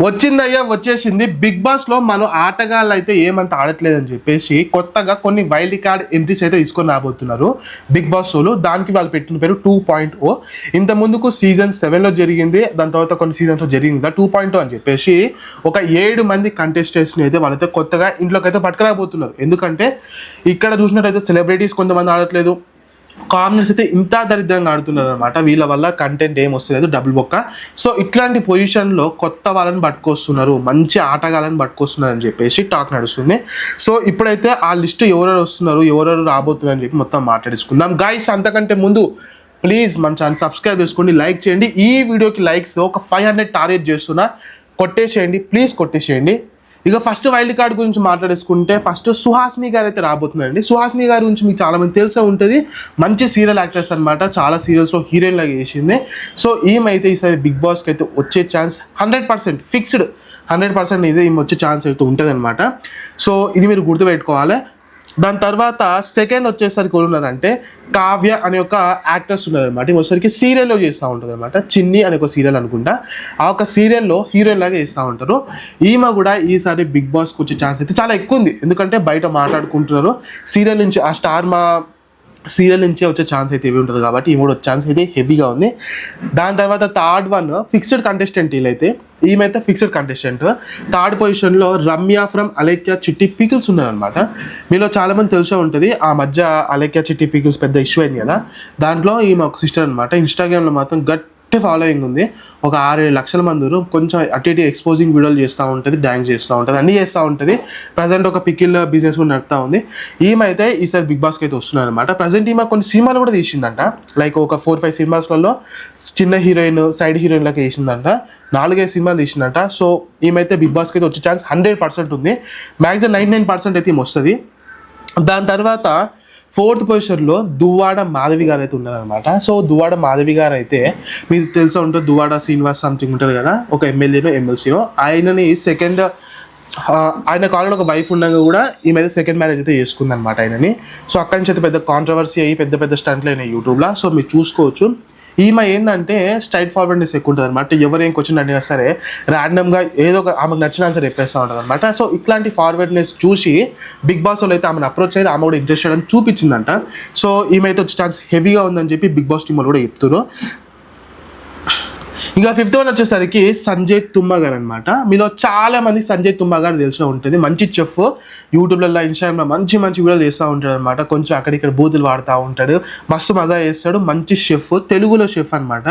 వచ్చిందయ్యా వచ్చేసింది. Big boss లో మనం ఆటగాళ్ళు అయితే ఏమంత ఆడట్లేదని చెప్పేసి కొత్తగా కొన్ని వైల్డ్ కార్డ్ ఎంట్రీస్ అయితే తీసుకొని రాబోతున్నారు బిగ్ బాస్ షోలో. దానికి వాళ్ళు పెట్టిన పేరు 2.0. ఇంత ముందుకు సీజన్ 7 లో జరిగింది, దాని తర్వాత కొన్ని సీజన్స్ లో జరిగింది 2.0 అని చెప్పేసి ఒక 7 మంది కంటెస్టెంట్స్ ని అయితే వాళ్ళైతే కొత్తగా ఇంట్లోకి అయితే పట్టుకురాబోతున్నారు. ఎందుకంటే ఇక్కడ చూసినట్టయితే సెలబ్రిటీస్ కొంతమంది ఆడట్లేదు, కామనర్స్ అయితే ఇంత దరిద్రంగా ఆడుతున్నారు అనమాట. వీళ్ళ వల్ల కంటెంట్ ఏం వస్తలేదు, డబుల్ బొక్క. సో ఇట్లాంటి పొజిషన్లో కొత్త వాళ్ళని పట్టుకొస్తున్నారు, మంచి ఆటగాళ్ళని పట్టుకొస్తున్నారు అని చెప్పేసి టాక్ నడుస్తుంది. సో ఇప్పుడైతే ఆ లిస్ట్ ఎవరెవరు వస్తున్నారు, ఎవరెవరు రాబోతున్నారు అని చెప్పి మొత్తం మాట్లాడుకుందాం. గైస్ అంతకంటే ముందు ప్లీజ్ మన ఛానల్ సబ్స్క్రైబ్ చేసుకోండి, లైక్ చేయండి. ఈ వీడియోకి లైక్స్ ఒక 500 టార్గెట్ చేస్తున్నా, కొట్టేసేయండి ప్లీజ్, కొట్టేసేయండి. ఇక ఫస్ట్ వైల్డ్ కార్డ్ గురించి మాట్లాడేసుకుంటే ఫస్ట్ సుహాసిని గారు అయితే రాబోతున్నారండి. సుహాసిని గారి గురించి మీకు చాలా మంది తెలిసే ఉంటుంది, మంచి సీరియల్ యాక్ట్రెస్ అనమాట, చాలా సీరియల్స్లో హీరోయిన్ లాగా చేసింది. సో ఈమెయితే ఈసారి బిగ్ బాస్కి అయితే వచ్చే ఛాన్స్ 100% ఫిక్స్డ్, 100% ఇదే ఈమె వచ్చే ఛాన్స్ అయితే ఉంటుంది అనమాట. సో ఇది మీరు గుర్తుపెట్టుకోవాలి. దాని తర్వాత సెకండ్ వచ్చేసరికి ఉన్నారంటే కావ్య అనే ఒక యాక్టర్స్ ఉన్నారనమాట. వచ్చేసరికి సీరియల్లో చేస్తూ ఉంటుంది అనమాట, చిన్ని అనే ఒక సీరియల్ అనుకుంటా. ఆ ఒక సీరియల్లో హీరోయిన్ లాగా చేస్తూ ఉంటారు. ఈమె కూడా ఈసారి బిగ్ బాస్కి వచ్చే ఛాన్స్ అయితే చాలా ఎక్కువ ఉంది, ఎందుకంటే బయట మాట్లాడుకుంటున్నారు సీరియల్ నుంచి, ఆ స్టార్ మా సీరియల్ నుంచే వచ్చే ఛాన్స్ అయితే ఇవి ఉంటుంది కాబట్టి ఈ మూడు ఛాన్స్ అయితే హెవీగా ఉంది. దాని తర్వాత థర్డ్ వన్ ఫిక్స్డ్ కంటెస్టెంట్, వీళ్ళైతే ఈమెయితే ఫిక్స్డ్ కంటెస్టెంట్. థర్డ్ పొజిషన్లో రమ్య ఫ్రమ్ అలేఖ్య చిట్టి పీకిల్స్ ఉన్నారనమాట. మీలో చాలామంది తెలిసే ఉంటుంది, ఆ మధ్య అలేఖ్య చిట్టి పీకిల్స్ పెద్ద ఇష్యూ అయింది కదా, దాంట్లో ఈమె ఒక సిస్టర్ అనమాట. ఇన్స్టాగ్రామ్లో మాత్రం గట్టి ఫాలోయింగ్ ఉంది, ఒక 6-7 లక్షల మంది. కొంచెం అటు ఇటు ఎక్స్పోజింగ్ వీడియోలు చేస్తూ ఉంటుంది, డ్యాన్స్ చేస్తూ ఉంటుంది, అన్నీ చేస్తూ ఉంటుంది. ప్రజెంట్ ఒక పికిల్ బిజినెస్ కూడా నడుపుతూ ఉంది. ఈమె అయితే ఈసారి బిగ్ బాస్కి అయితే వస్తున్నారు అనమాట. ప్రజెంట్ ఈమె కొన్ని సినిమాలు కూడా తీసిందంట, లైక్ ఒక 4-5 సినిమాస్లలో చిన్న హీరోయిన్, సైడ్ హీరోయిన్ లాగా వేసిందంట, 4-5 సినిమాలు తీసిందంట. సో ఈమెయితే బిగ్ బాస్కి అయితే వచ్చే ఛాన్స్ 100% ఉంది, మ్యాక్సిమం 99% అయితే ఈమె వస్తుంది. దాని తర్వాత ఫోర్త్ పొజిషన్లో దువ్వాడ మాధవి గారు అయితే ఉన్నారనమాట. సో దువ్వాడ మాధవి గారు అయితే మీకు తెలిసే ఉంటుంది, దువ్వాడ శ్రీనివాస్ సంథింగ్ ఉంటారు కదా, ఒక ఎమ్మెల్యేనో ఎమ్మెల్సీనో, ఆయనని సెకండ్, ఆయన కాలంలో ఒక వైఫ్ ఉండగా కూడా ఈమె సెకండ్ మ్యారేజ్ అయితే చేసుకుందనమాట ఆయనని. సో అక్కడి నుంచి అయితే పెద్ద కాంట్రవర్సీ అయ్యి పెద్ద పెద్ద స్టంట్లు అయినాయి యూట్యూబ్లో. సో మీరు చూసుకోవచ్చు. ఈమె ఏంటంటే స్ట్రైట్ ఫార్వర్డ్నెస్ ఎక్కువ ఉంటుంది అనమాట. ఎవరు ఏం క్వశ్చన్ అడిగినా సరే ర్యాండమ్గా ఏదో ఒక ఆమెకు నచ్చిన ఆన్సర్ చెప్పేస్తూ ఉంటుంది అనమాట. సో ఇట్లాంటి ఫార్వర్డ్నెస్ చూసి బిగ్ బాస్ వాళ్ళు అయితే ఆమెను అప్రోచ్ అయ్యి ఆమె కూడా ఇంట్రెస్టెడ్ అని చూపించిందంట. సో ఈమె అయితే వచ్చే ఛాన్స్ హెవీగా ఉందని చెప్పి బిగ్ బాస్ టీం వాళ్ళు కూడా చెప్తున్నారు. ఇంకా ఫిఫ్త్ వన్ వచ్చేసరికి సంజయ్ తుమ్మ గారు అనమాట. మీలో చాలా మంది సంజయ్ తుమ్మ గారు తెలిసే ఉంటుంది, మంచి చెఫ్, యూట్యూబ్లలో ఇన్స్టాగ్రామ్లో మంచి మంచి వీడియోలు చేస్తూ ఉంటాడు అనమాట. కొంచెం అక్కడిక్కడ బూతులు వాడుతూ ఉంటాడు, మస్తు మజా చేస్తాడు, మంచి షెఫ్, తెలుగులో షెఫ్ అనమాట.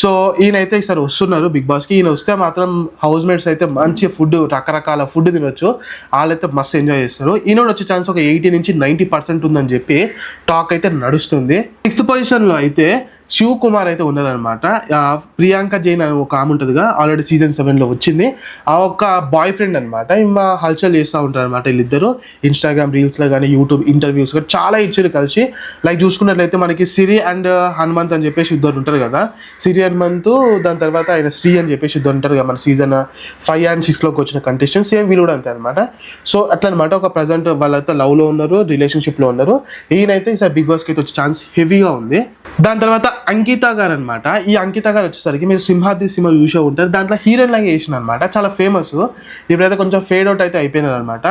సో ఈయనైతే ఈసారి వస్తున్నారు బిగ్ బాస్కి. ఈయన వస్తే మాత్రం హౌస్ మేట్స్ అయితే మంచి ఫుడ్, రకరకాల ఫుడ్ తినొచ్చు, వాళ్ళైతే మస్తు ఎంజాయ్ చేస్తారు. ఈయన వచ్చే ఛాన్స్ ఒక 80-90% ఉందని చెప్పి టాక్ అయితే నడుస్తుంది. 6th పొజిషన్లో అయితే శివ్ కుమార్ అయితే ఉన్నదనమాట. ప్రియాంక జైన్ అని ఒక ఆమె ఉంటుందిగా, ఆల్రెడీ సీజన్ 7లో వచ్చింది. ఆ ఒక బాయ్ ఫ్రెండ్ అనమాట. ఈమె హల్చల్ చేస్తూ ఉంటారు అనమాట వీళ్ళిద్దరు. ఇన్స్టాగ్రామ్ రీల్స్లో కానీ యూట్యూబ్ ఇంటర్వ్యూస్ కానీ చాలా ఇచ్చారు కలిసి. లైక్ చూసుకున్నట్లయితే మనకి సిరి అండ్ హనుమంత్ అని చెప్పేసి ఇద్దరు ఉంటారు కదా, సిరి హనుమంత్, దాని తర్వాత ఆయన శ్రీ అని చెప్పేసి ఇద్దరు ఉంటారు కదా మన సీజన్ 5 and 6లోకి వచ్చిన కంటెస్టెంట్. సేమ్ వీళ్ళు కూడా అంతే అనమాట. సో అట్లా అనమాట, ఒక ప్రజెంట్ వాళ్ళైతే లవ్లో ఉన్నారు, రిలేషన్షిప్లో ఉన్నారు. ఈయనైతే ఈసారి బిగ్ బాస్కి అయితే వచ్చే ఛాన్స్ హెవీగా ఉంది. దాని తర్వాత అంకిత గారు అనమాట. ఈ అంకిత గారు వచ్చేసరికి మీరు సింహాద్రి సినిమా చూసే ఉంటారు, దాంట్లో హీరోయిన్ లాగా చేసిన అనమాట, చాలా ఫేమస్. ఇప్పుడైతే కొంచెం ఫేడ్ అవుట్ అయితే అయిపోయినారు అనమాట.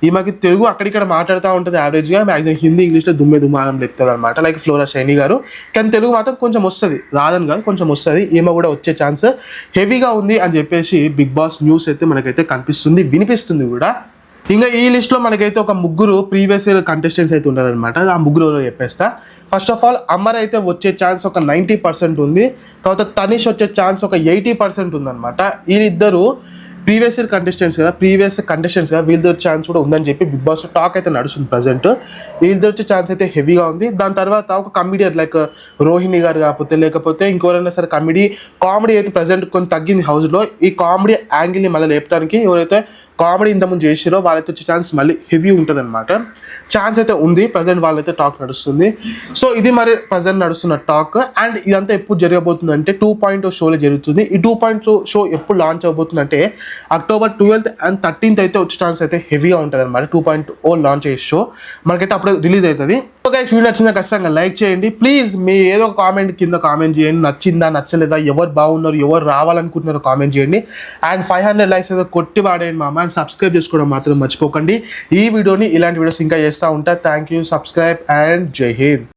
ఈమెకి తెలుగు అక్కడిక్కడ మాట్లాడుతూ ఉంటుంది యావరేజ్గా, మ్యాక్సిమం హిందీ ఇంగ్లీష్లో దుమ్మానం చెప్తుంది అనమాట, లైక్ ఫ్లోరా షైనీ గారు. కానీ తెలుగు మాత్రం కొంచెం వస్తుంది, రాదని కాదు కొంచెం వస్తుంది. ఈమె కూడా వచ్చే ఛాన్స్ హెవీగా ఉంది అని చెప్పేసి బిగ్ బాస్ న్యూస్ అయితే మనకైతే కనిపిస్తుంది, వినిపిస్తుంది కూడా. ఇంకా ఈ లిస్ట్లో మనకైతే ఒక 3 ప్రీవియస్ ఇయర్ కంటెస్టెంట్స్ అయితే ఉన్నారనమాట. ఆ 3 చెప్పేస్తా. ఫస్ట్ ఆఫ్ ఆల్ అమర్ అయితే వచ్చే ఛాన్స్ ఒక 90% ఉంది. తర్వాత తనిష్ వచ్చే ఛాన్స్ ఒక 80% ఉందన్నమాట. వీళ్ళిద్దరు ప్రీవియస్ ఇయర్ కంటెస్టెంట్స్ కదా, వీళ్ళిద్దరు ఛాన్స్ కూడా ఉందని చెప్పి బిగ్ బాస్ టాక్ అయితే నడుస్తుంది ప్రజెంట్. వీళ్ళిద్దరు వచ్చే ఛాన్స్ అయితే హెవీగా ఉంది. దాని తర్వాత ఒక కమిడియన్ లైక్ రోహిణి గారు లేకపోతే ఇంకెవరైనా సరే కామెడీ అయితే ప్రజెంట్ కొంచెం తగ్గింది హౌస్లో. ఈ కామెడీ యాంగిల్ని మళ్ళీ లేపడానికి ఎవరైతే కామెడీ ఇంతకుముందు చేసిరో వాళ్ళైతే వచ్చే ఛాన్స్ మళ్ళీ హెవీ ఉంటుంది అనమాట. ఛాన్స్ అయితే ఉంది, ప్రజెంట్ వాళ్ళైతే టాక్ నడుస్తుంది. సో ఇది మరి ప్రజెంట్ నడుస్తున్న టాక్. అండ్ ఇదంతా ఎప్పుడు జరగబోతుంది అంటే 2.0 షోలో జరుగుతుంది. ఈ 2.0 షో ఎప్పుడు లాంచ్ అవబోతుంది అంటే October 12th and 13th అయితే వచ్చే ఛాన్స్ అయితే హెవీగా ఉంటుంది అనమాట. 2.0 లాంచ్ అయ్యే షో మనకైతే అప్పుడు రిలీజ్ అవుతుంది. గైస్ వీడియో నచ్చిందా ఖచ్చితంగా లైక్ చేయండి ప్లీజ్. మీ ఏదో ఒక కామెంట్ కింద కామెంట్ చేయండి, నచ్చిందా నచ్చలేదా, ఎవరు బాగున్నారు, ఎవరు రావాలనుకుంటున్నారో కామెంట్ చేయండి. అండ్ 500 లైక్స్ ఏదో కొట్టి వాడేయండి మామ. అండ్ సబ్స్క్రైబ్ చేసుకోవడం మాత్రం మర్చిపోకండి. ఈ వీడియోని ఇలాంటి వీడియోస్ ఇంకా చేస్తూ ఉంటా. థ్యాంక్ యూ, సబ్స్క్రైబ్ అండ్ జై హింద్.